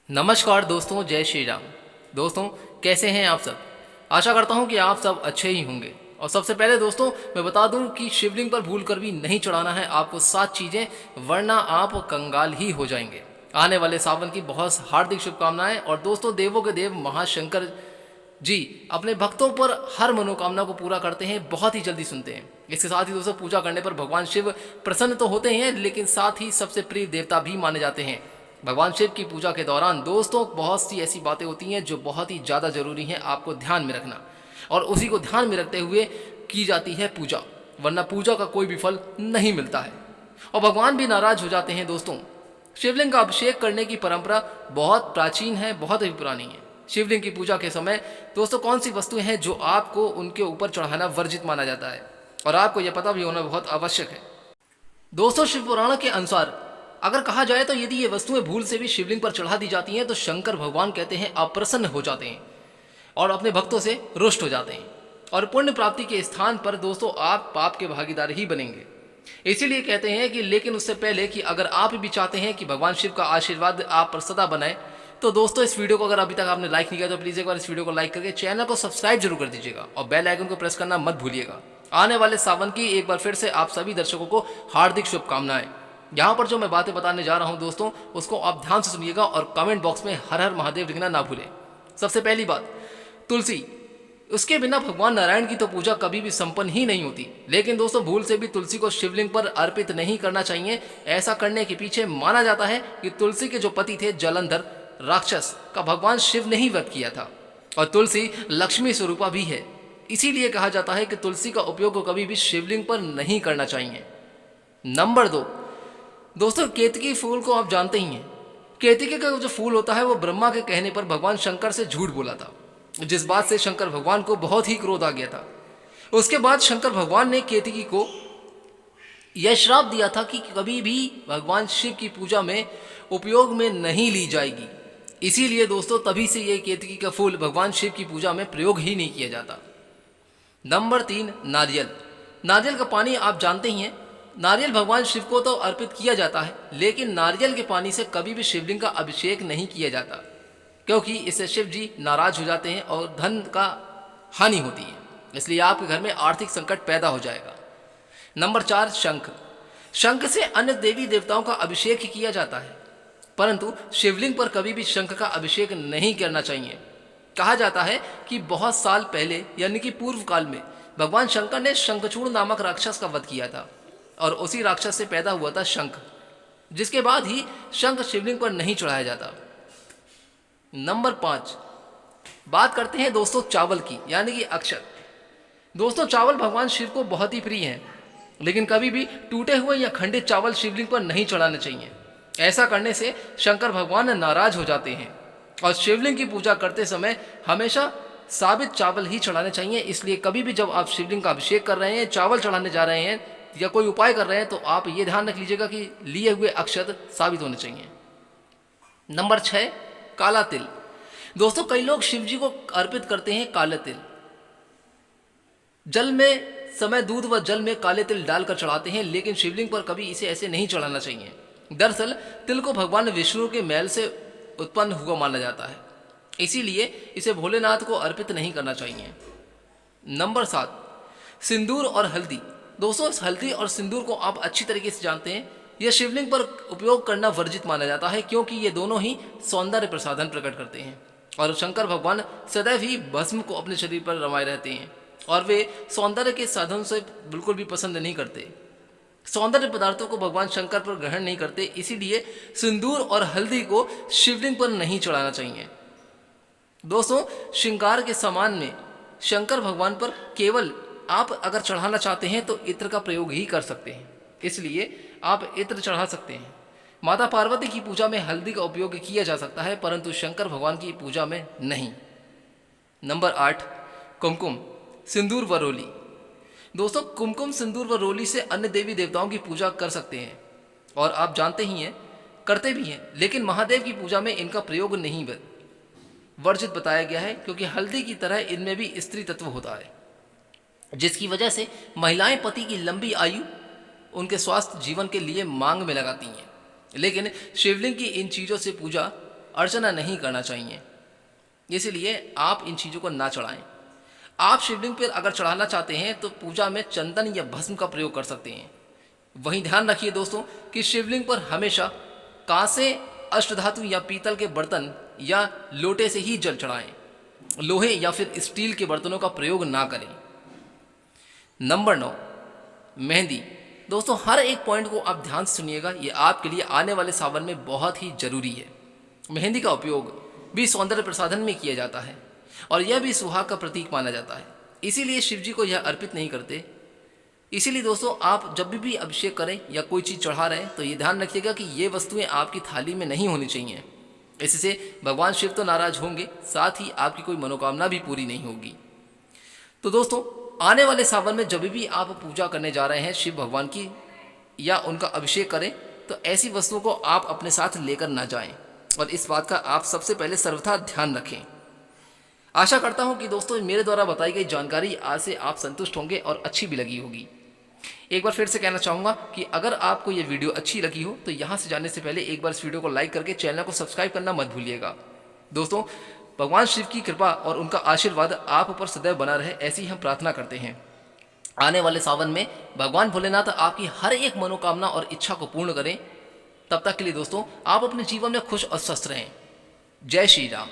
नमस्कार दोस्तों, जय श्री राम। दोस्तों, कैसे हैं आप सब? आशा करता हूं कि आप सब अच्छे ही होंगे। और सबसे पहले दोस्तों मैं बता दूं कि शिवलिंग पर भूल कर भी नहीं चढ़ाना है आपको 7 चीज़ें, वरना आप कंगाल ही हो जाएंगे। आने वाले सावन की बहुत हार्दिक शुभकामनाएं। और दोस्तों, देवों के देव महाशंकर जी अपने भक्तों पर हर मनोकामना को पूरा करते हैं, बहुत ही जल्दी सुनते हैं। इसके साथ ही दोस्तों, पूजा करने पर भगवान शिव प्रसन्न तो होते हैं, लेकिन साथ ही सबसे प्रिय देवता भी माने जाते हैं। भगवान शिव की पूजा के दौरान दोस्तों बहुत सी ऐसी बातें होती हैं जो बहुत ही ज़्यादा जरूरी हैं आपको ध्यान में रखना, और उसी को ध्यान में रखते हुए की जाती है पूजा, वरना पूजा का कोई भी फल नहीं मिलता है और भगवान भी नाराज हो जाते हैं। दोस्तों, शिवलिंग का अभिषेक करने की परंपरा बहुत प्राचीन है, बहुत ही पुरानी है। शिवलिंग की पूजा के समय दोस्तों कौन सी वस्तुएं हैं जो आपको उनके ऊपर चढ़ाना वर्जित माना जाता है, और आपको यह पता भी होना बहुत आवश्यक है। दोस्तों, शिव पुराण के अनुसार अगर कहा जाए तो यदि ये वस्तुएं भूल से भी शिवलिंग पर चढ़ा दी जाती हैं तो शंकर भगवान कहते हैं अप्रसन्न हो जाते हैं और अपने भक्तों से रुष्ट हो जाते हैं, और पुण्य प्राप्ति के स्थान पर दोस्तों आप पाप के भागीदार ही बनेंगे। इसीलिए कहते हैं कि लेकिन उससे पहले कि अगर आप भी चाहते हैं कि भगवान शिव का आशीर्वाद आप पर सदा बनाए, तो दोस्तों इस वीडियो को अगर अभी तक आपने लाइक नहीं किया तो प्लीज़ एक बार इस वीडियो को लाइक करके चैनल को सब्सक्राइब जरूर कर दीजिएगा और बेल आइकन को प्रेस करना मत भूलिएगा। आने वाले सावन की एक बार फिर से आप सभी दर्शकों को हार्दिक शुभकामनाएं। यहाँ पर जो मैं बातें बताने जा रहा हूँ दोस्तों, उसको आप ध्यान से सुनिएगा और कमेंट बॉक्स में हर हर महादेव लिखना ना भूलें। सबसे पहली बात, तुलसी। उसके बिना भगवान नारायण की तो पूजा कभी भी संपन्न ही नहीं होती। लेकिन दोस्तों, भूल से भी तुलसी को शिवलिंग पर अर्पित नहीं करना चाहिए। ऐसा करने के पीछे माना जाता है कि तुलसी के जो पति थे जलंधर राक्षस का भगवान शिव ने ही वध किया था, और तुलसी लक्ष्मी स्वरूपा भी है। इसीलिए कहा जाता है कि तुलसी का उपयोग कभी भी शिवलिंग पर नहीं करना चाहिए। नंबर 2, दोस्तों केतकी फूल को आप जानते ही हैं। केतकी का जो फूल होता है वो ब्रह्मा के कहने पर भगवान शंकर से झूठ बोला था, जिस बात से शंकर भगवान को बहुत ही क्रोध आ गया था। उसके बाद शंकर भगवान ने केतकी को यह श्राप दिया था कि कभी भी भगवान शिव की पूजा में उपयोग में नहीं ली जाएगी। इसीलिए दोस्तों तभी से ये केतकी का फूल भगवान शिव की पूजा में प्रयोग ही नहीं किया जाता। नंबर 3, नारियल। नारियल का पानी आप जानते ही हैं। नारियल भगवान शिव को तो अर्पित किया जाता है, लेकिन नारियल के पानी से कभी भी शिवलिंग का अभिषेक नहीं किया जाता, क्योंकि इससे शिव जी नाराज हो जाते हैं और धन का हानि होती है। इसलिए आपके घर में आर्थिक संकट पैदा हो जाएगा। नंबर 4, शंख। शंख से अन्य देवी देवताओं का अभिषेक ही किया जाता है, परंतु शिवलिंग पर कभी भी शंख का अभिषेक नहीं करना चाहिए। कहा जाता है कि बहुत साल पहले यानी कि पूर्व काल में भगवान शंकर ने शंखचूड़ नामक राक्षस का वध किया था, और उसी राक्षस से पैदा हुआ था शंख, जिसके बाद ही शंख शिवलिंग पर नहीं चढ़ाया जाता। नंबर 5, बात करते हैं दोस्तों चावल की, यानी कि अक्षत। दोस्तों चावल भगवान शिव को बहुत ही प्रिय हैं, लेकिन कभी भी टूटे हुए या खंडित चावल शिवलिंग पर नहीं चढ़ाने चाहिए। ऐसा करने से शंकर भगवान नाराज हो जाते हैं, और शिवलिंग की पूजा करते समय हमेशा साबित चावल ही चढ़ाने चाहिए। इसलिए कभी भी जब आप शिवलिंग का अभिषेक कर रहे हैं, चावल चढ़ाने जा रहे हैं या कोई उपाय कर रहे हैं, तो आप ये ध्यान रख लीजिएगा कि लिए हुए अक्षत साबित होने चाहिए। नंबर 6, काला तिल। दोस्तों कई लोग शिव जी को अर्पित करते हैं काले तिल। जल में समय दूध व जल में काले तिल डालकर चढ़ाते हैं, लेकिन शिवलिंग पर कभी इसे ऐसे नहीं चढ़ाना चाहिए। दरअसल तिल को भगवान विष्णु के मैल से उत्पन्न हुआ माना जाता है, इसीलिए इसे भोलेनाथ को अर्पित नहीं करना चाहिए। नंबर 7, सिंदूर और हल्दी। दोस्तों इस हल्दी और सिंदूर को आप अच्छी तरीके से जानते हैं। यह शिवलिंग पर उपयोग करना वर्जित माना जाता है, क्योंकि ये दोनों ही सौंदर्य प्रसाधन प्रकट करते हैं, और शंकर भगवान सदैव ही भस्म को अपने शरीर पर रमाए रहते हैं, और वे सौंदर्य के साधन से बिल्कुल भी पसंद नहीं करते। सौंदर्य पदार्थों को भगवान शंकर पर ग्रहण नहीं करते, इसीलिए सिंदूर और हल्दी को शिवलिंग पर नहीं चढ़ाना चाहिए। दोस्तों श्रृंगार के सामान में शंकर भगवान पर केवल आप अगर चढ़ाना चाहते हैं तो इत्र का प्रयोग ही कर सकते हैं, इसलिए आप इत्र चढ़ा सकते हैं। माता पार्वती की पूजा में हल्दी का उपयोग किया जा सकता है, परंतु शंकर भगवान की पूजा में नहीं। नंबर 8, कुमकुम, सिंदूर व रोली। दोस्तों कुमकुम, सिंदूर व रोली से अन्य देवी देवताओं की पूजा कर सकते हैं, और आप जानते ही हैं करते भी हैं, लेकिन महादेव की पूजा में इनका प्रयोग नहीं वर्जित बताया गया है, क्योंकि हल्दी की तरह इनमें भी स्त्री तत्व होता है, जिसकी वजह से महिलाएं पति की लंबी आयु उनके स्वास्थ्य जीवन के लिए मांग में लगाती हैं। लेकिन शिवलिंग की इन चीज़ों से पूजा अर्चना नहीं करना चाहिए, इसलिए आप इन चीज़ों को ना चढ़ाएं। आप शिवलिंग पर अगर चढ़ाना चाहते हैं तो पूजा में चंदन या भस्म का प्रयोग कर सकते हैं। वहीं ध्यान रखिए दोस्तों कि शिवलिंग पर हमेशा कांसे, अष्टधातु या पीतल के बर्तन या लोटे से ही जल चढ़ाएं। लोहे या फिर स्टील के बर्तनों का प्रयोग ना करें। नंबर 9, मेहंदी। दोस्तों हर एक पॉइंट को आप ध्यान से सुनिएगा, ये आपके लिए आने वाले सावन में बहुत ही जरूरी है। मेहंदी का उपयोग भी सौंदर्य प्रसाधन में किया जाता है और यह भी सुहाग का प्रतीक माना जाता है, इसीलिए शिव जी को यह अर्पित नहीं करते। इसीलिए दोस्तों आप जब भी अभिषेक करें या कोई चीज़ चढ़ा रहे हैं तो ये ध्यान रखिएगा कि ये वस्तुएं आपकी थाली में नहीं होनी चाहिए। इससे भगवान शिव तो नाराज होंगे, साथ ही आपकी कोई मनोकामना भी पूरी नहीं होगी। तो दोस्तों आने वाले सावन में जब भी आप पूजा करने जा रहे हैं शिव भगवान की या उनका अभिषेक करें तो ऐसी वस्तुओं को आप अपने साथ लेकर ना जाएं और इस बात का आप सबसे पहले सर्वथा ध्यान रखें। आशा करता हूं कि दोस्तों मेरे द्वारा बताई गई जानकारी आज से आप संतुष्ट होंगे और अच्छी भी लगी होगी। एक बार फिर से कहना चाहूँगा कि अगर आपको ये वीडियो अच्छी लगी हो तो यहाँ से जाने से पहले एक बार इस वीडियो को लाइक करके चैनल को सब्सक्राइब करना मत भूलिएगा। दोस्तों भगवान शिव की कृपा और उनका आशीर्वाद आप ऊपर सदैव बना रहे, ऐसी हम प्रार्थना करते हैं। आने वाले सावन में भगवान भोलेनाथ आपकी हर एक मनोकामना और इच्छा को पूर्ण करें। तब तक के लिए दोस्तों आप अपने जीवन में खुश और स्वस्थ रहें। जय श्री राम।